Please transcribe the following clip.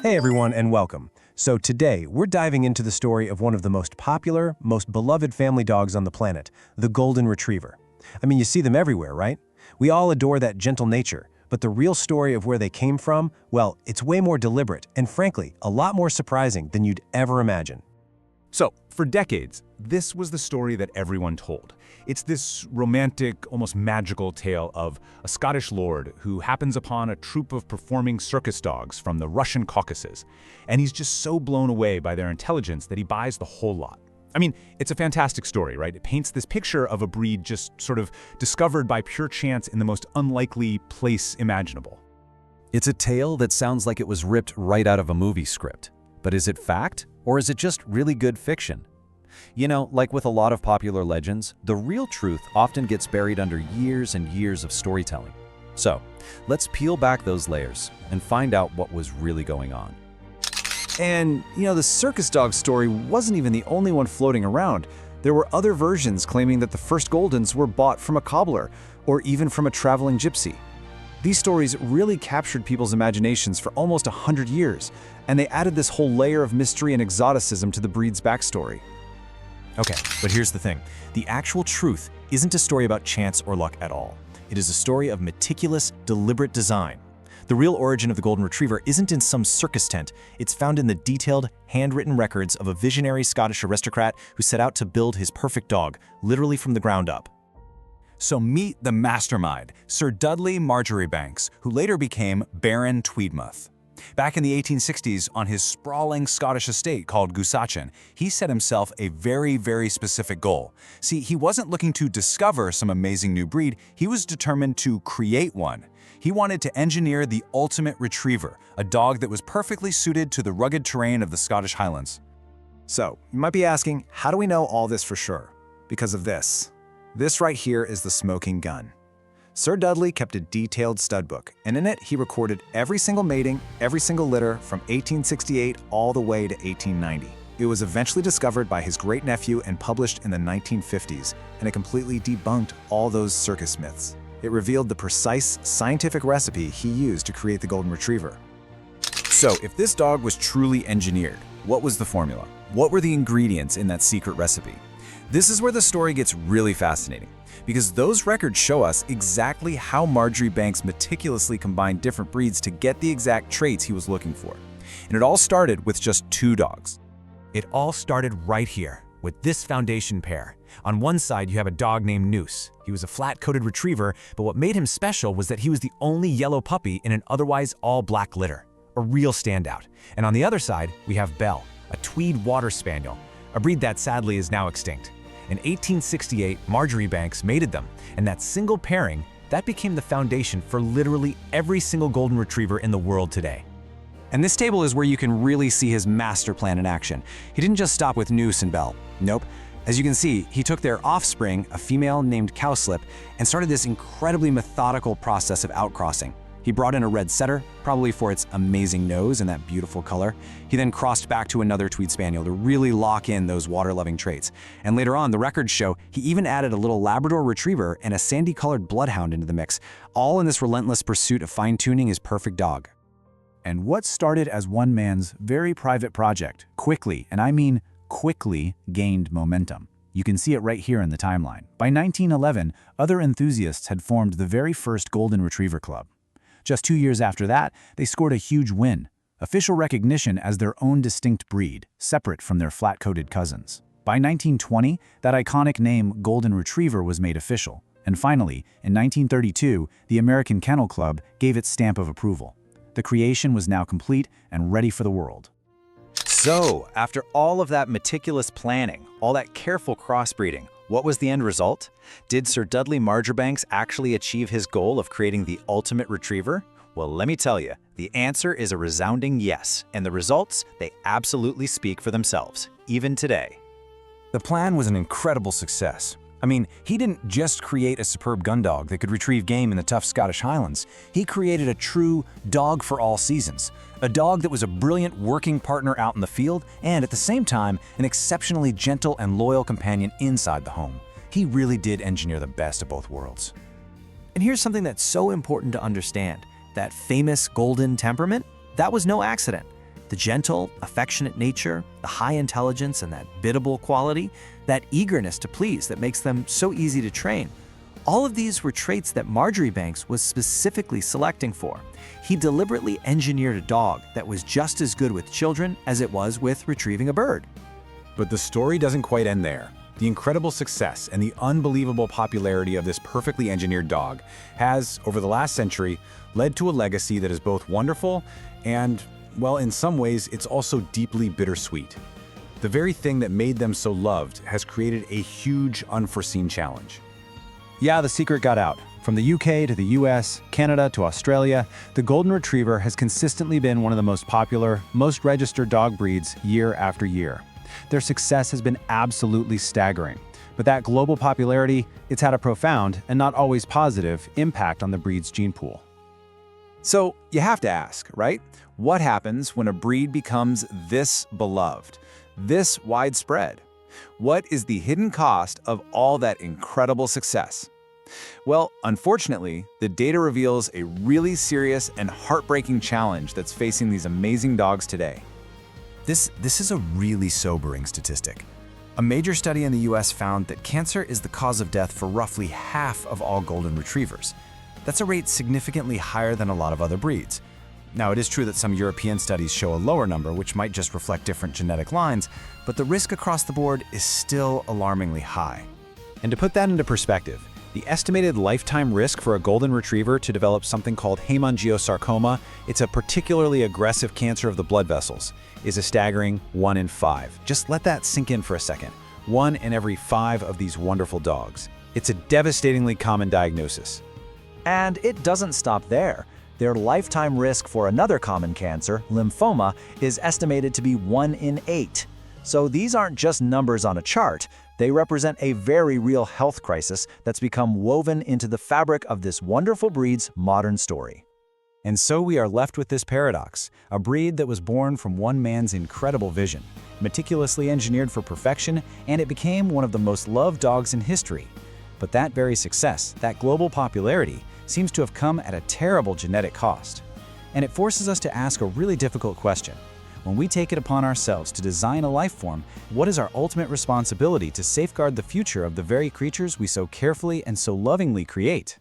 Hey everyone, and welcome. So today, we're diving into the story of one of the most popular, most beloved family dogs on the planet, the Golden Retriever. I mean, you see them everywhere, right? We all adore that gentle nature, but the real story of where they came from, well, it's way more deliberate and frankly, a lot more surprising than you'd ever imagine. So, for decades, this was the story that everyone told. It's this romantic, almost magical tale of a Scottish lord who happens upon a troupe of performing circus dogs from the Russian Caucasus, and he's just so blown away by their intelligence that he buys the whole lot. I mean, it's a fantastic story, right? It paints this picture of a breed just sort of discovered by pure chance in the most unlikely place imaginable. It's a tale that sounds like it was ripped right out of a movie script. But is it fact, or is it just really good fiction? You know, like with a lot of popular legends, the real truth often gets buried under years and years of storytelling. So, let's peel back those layers and find out what was really going on. And, the circus dog story wasn't even the only one floating around. There were other versions claiming that the first Goldens were bought from a cobbler, or even from a traveling gypsy. These stories really captured people's imaginations for almost 100 years, and they added this whole layer of mystery and exoticism to the breed's backstory. Okay, but here's the thing. The actual truth isn't a story about chance or luck at all. It is a story of meticulous, deliberate design. The real origin of the Golden Retriever isn't in some circus tent. It's found in the detailed, handwritten records of a visionary Scottish aristocrat who set out to build his perfect dog, literally from the ground up. So meet the mastermind, Sir Dudley Marjoribanks, who later became Baron Tweedmouth. Back in the 1860s, on his sprawling Scottish estate called Goosachin, he set himself a very specific goal. See, he wasn't looking to discover some amazing new breed, he was determined to create one. He wanted to engineer the ultimate retriever, a dog that was perfectly suited to the rugged terrain of the Scottish Highlands. So, you might be asking, how do we know all this for sure? Because of this. This right here is the smoking gun. Sir Dudley kept a detailed stud book, and in it he recorded every single mating, every single litter from 1868 all the way to 1890. It was eventually discovered by his great-nephew and published in the 1950s, and it completely debunked all those circus myths. It revealed the precise scientific recipe he used to create the Golden Retriever. So, if this dog was truly engineered, what was the formula? What were the ingredients in that secret recipe? This is where the story gets really fascinating, because those records show us exactly how Marjoribanks meticulously combined different breeds to get the exact traits he was looking for. And it all started with just 2 dogs. It all started right here, with this foundation pair. On one side, you have a dog named Noose. He was a flat-coated retriever, but what made him special was that he was the only yellow puppy in an otherwise all-black litter, a real standout. And on the other side, we have Belle, a tweed water spaniel, a breed that sadly is now extinct. In 1868, Marjoribanks mated them, and that single pairing, that became the foundation for literally every single Golden Retriever in the world today. And this table is where you can really see his master plan in action. He didn't just stop with Noose and Belle. Nope. As you can see, he took their offspring, a female named Cowslip, and started this incredibly methodical process of outcrossing. He brought in a red setter, probably for its amazing nose and that beautiful color. He then crossed back to another Tweed Spaniel to really lock in those water-loving traits. And later on, the records show he even added a little Labrador Retriever and a sandy-colored Bloodhound into the mix, all in this relentless pursuit of fine-tuning his perfect dog. And what started as one man's very private project quickly, and I mean quickly, gained momentum. You can see it right here in the timeline. By 1911, other enthusiasts had formed the very first Golden Retriever Club. Just 2 years after that, they scored a huge win, official recognition as their own distinct breed, separate from their flat-coated cousins. By 1920, that iconic name Golden Retriever was made official. And finally, in 1932, the American Kennel Club gave its stamp of approval. The creation was now complete and ready for the world. So, after all of that meticulous planning, all that careful crossbreeding, what was the end result? Did Sir Dudley Marjoribanks actually achieve his goal of creating the ultimate retriever? Well, let me tell you, the answer is a resounding yes, and the results, they absolutely speak for themselves, even today. The plan was an incredible success. I mean, he didn't just create a superb gun dog that could retrieve game in the tough Scottish Highlands. He created a true dog for all seasons. A dog that was a brilliant working partner out in the field and, at the same time, an exceptionally gentle and loyal companion inside the home. He really did engineer the best of both worlds. And here's something that's so important to understand. That famous golden temperament, that was no accident. The gentle, affectionate nature, the high intelligence, and that biddable quality, that eagerness to please that makes them so easy to train. All of these were traits that Marjoribanks was specifically selecting for. He deliberately engineered a dog that was just as good with children as it was with retrieving a bird. But the story doesn't quite end there. The incredible success and the unbelievable popularity of this perfectly engineered dog has, over the last century, led to a legacy that is both wonderful and, well, in some ways, it's also deeply bittersweet. The very thing that made them so loved has created a huge unforeseen challenge. Yeah, the secret got out. From the UK to the US, Canada to Australia, the Golden Retriever has consistently been one of the most popular, most registered dog breeds year after year. Their success has been absolutely staggering. But that global popularity, it's had a profound, and not always positive, impact on the breed's gene pool. So you have to ask, right? What happens when a breed becomes this beloved, this widespread? What is the hidden cost of all that incredible success? Well, unfortunately, the data reveals a really serious and heartbreaking challenge that's facing these amazing dogs today. This is a really sobering statistic. A major study in the US found that cancer is the cause of death for roughly half of all golden retrievers. That's a rate significantly higher than a lot of other breeds. Now, it is true that some European studies show a lower number, which might just reflect different genetic lines, but the risk across the board is still alarmingly high. And to put that into perspective, the estimated lifetime risk for a golden retriever to develop something called hemangiosarcoma, it's a particularly aggressive cancer of the blood vessels, is a staggering 1 in 5. Just let that sink in for a second. 1 in every 5 of these wonderful dogs. It's a devastatingly common diagnosis. And it doesn't stop there. Their lifetime risk for another common cancer, lymphoma, is estimated to be 1 in 8. So these aren't just numbers on a chart. They represent a very real health crisis that's become woven into the fabric of this wonderful breed's modern story. And so we are left with this paradox, a breed that was born from one man's incredible vision, meticulously engineered for perfection, and it became one of the most loved dogs in history. But that very success, that global popularity, seems to have come at a terrible genetic cost. And it forces us to ask a really difficult question. When we take it upon ourselves to design a life form, what is our ultimate responsibility to safeguard the future of the very creatures we so carefully and so lovingly create?